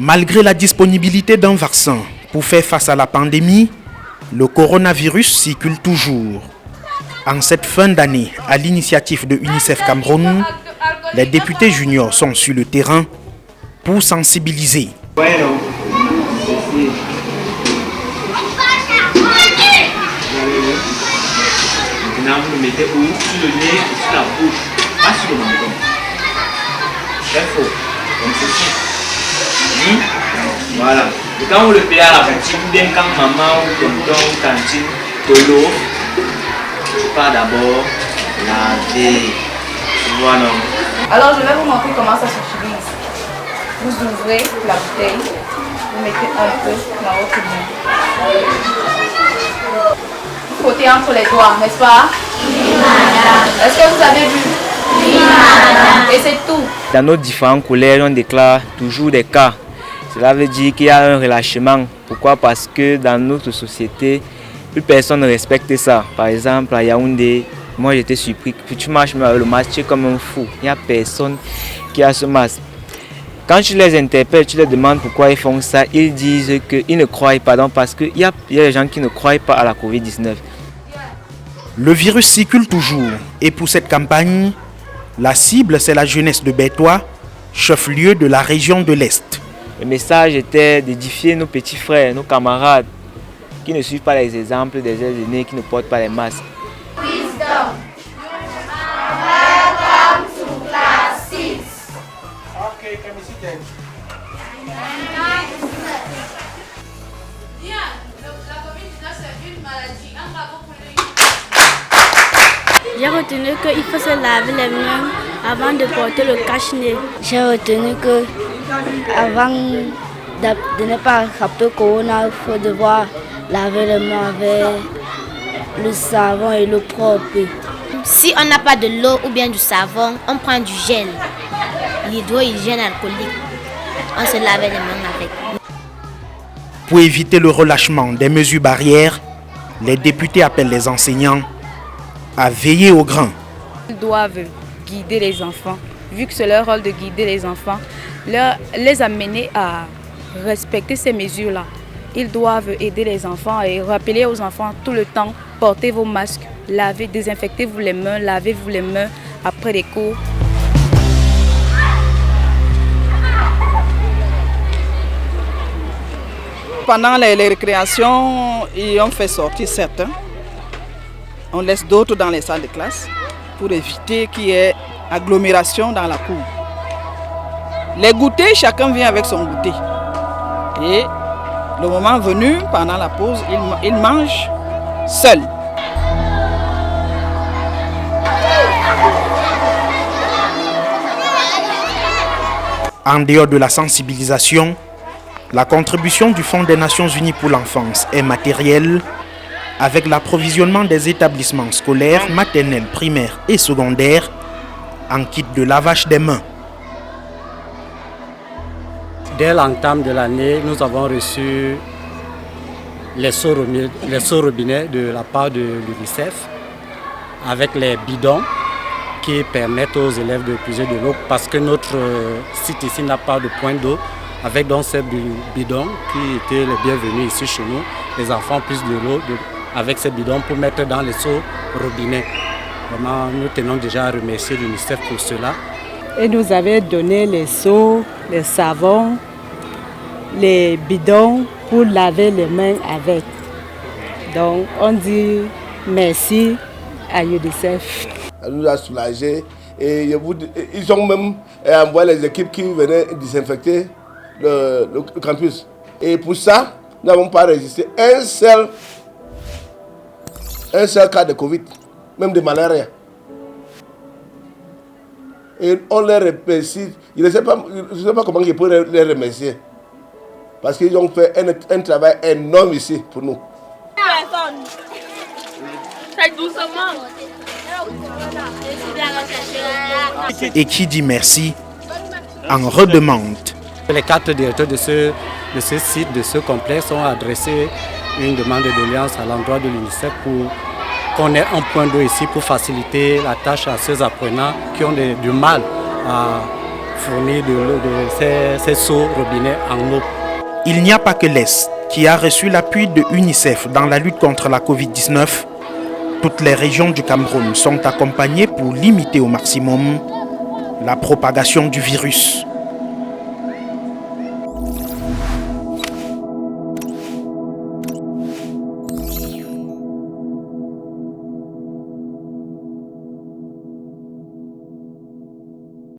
Malgré la disponibilité d'un vaccin pour faire face à la pandémie, le coronavirus circule toujours. En cette fin d'année, à l'initiative de UNICEF Cameroun, les députés juniors sont sur le terrain pour sensibiliser. Maintenant, vous le mettez où? Sur le nez et sur la bouche, pas sur le menton. Très fort, comme ceci. Voilà. Et quand vous le payez à la cantine, ou bien quand maman ou tonton ou cantine de l'eau, tu pars d'abord laver. Voilà. Alors je vais vous montrer comment ça s'utilise. Vous ouvrez la bouteille, vous mettez un peu dans votre main. Vous frottez entre les doigts, n'est-ce pas? Oui, madame. Est-ce que vous avez vu? Oui, madame. Et c'est tout. Dans nos différents collèges, on déclare toujours des cas. Cela veut dire qu'il y a un relâchement. Pourquoi? Parce que dans notre société, plus personne ne respecte ça. Par exemple, à Yaoundé, moi j'étais surpris. Tu marches même avec le masque, tu es comme un fou. Il n'y a personne qui a ce masque. Quand tu les interpelles, tu leur demandes pourquoi ils font ça, ils disent qu'ils ne croient pas. Donc parce qu'il y a des gens qui ne croient pas à la Covid-19. Le virus circule toujours et pour cette campagne, la cible c'est la jeunesse de Bétois, chef-lieu de la région de l'Est. Le message était d'édifier nos petits frères, nos camarades qui ne suivent pas les exemples des aînés, qui ne portent pas les masques. Wisdom. Welcome to class 6. Okay, can we sit down? J'ai retenu qu'il faut se laver les mains avant de porter le cache-nez. J'ai retenu que avant de ne pas attraper le corona, il faut devoir laver les mains avec le savon et l'eau propre. Si on n'a pas de l'eau ou bien du savon, on prend du gel, l'hydrohygiène alcoolique. On se lave les mains avec. Pour éviter le relâchement des mesures barrières, les députés appellent les enseignants à veiller au grain. Ils doivent guider les enfants, vu que c'est leur rôle de guider les enfants, les amener à respecter ces mesures-là. Ils doivent aider les enfants et rappeler aux enfants tout le temps, portez vos masques, lavez, désinfectez-vous les mains, lavez-vous les mains après les cours. Pendant les récréations, on fait sortir certains. On laisse d'autres dans les salles de classe pour éviter qu'il y ait agglomération dans la cour. Les goûters, chacun vient avec son goûter. Et le moment venu, pendant la pause, il mange seul. En dehors de la sensibilisation, la contribution du Fonds des Nations Unies pour l'enfance est matérielle, avec l'approvisionnement des établissements scolaires, maternels, primaires et secondaires en kit de lavage des mains. Dès l'entame de l'année, nous avons reçu les seaux robinets de la part de l'UNICEF avec les bidons qui permettent aux élèves de puiser de l'eau parce que notre site ici n'a pas de point d'eau. Avec donc ces bidons qui étaient les bienvenus ici chez nous, les enfants puissent de l'eau avec ces bidons pour mettre dans les seaux robinets. Vraiment, nous tenons déjà à remercier l'UNICEF pour cela. Et nous avait donné les seaux, les savons, les bidons pour laver les mains avec. Donc on dit merci à l'UNICEF. Elle nous a soulagés et ils ont même envoyé les équipes qui venaient désinfecter le campus. Et pour ça, nous n'avons pas résisté un seul cas de Covid, même de malaria. Et on les remercie. Je ne sais pas comment je peux les remercier. Parce qu'ils ont fait un travail énorme ici pour nous. Et qui dit merci en redemande. Les 4 directeurs de ce site, de ce complexe, ont adressé une demande de doléance à l'endroit de l'UNICEF pour qu'on ait un point d'eau ici pour faciliter la tâche à ces apprenants qui ont du mal à fournir ces seaux robinets en eau. Il n'y a pas que l'Est qui a reçu l'appui de UNICEF dans la lutte contre la Covid-19. Toutes les régions du Cameroun sont accompagnées pour limiter au maximum la propagation du virus.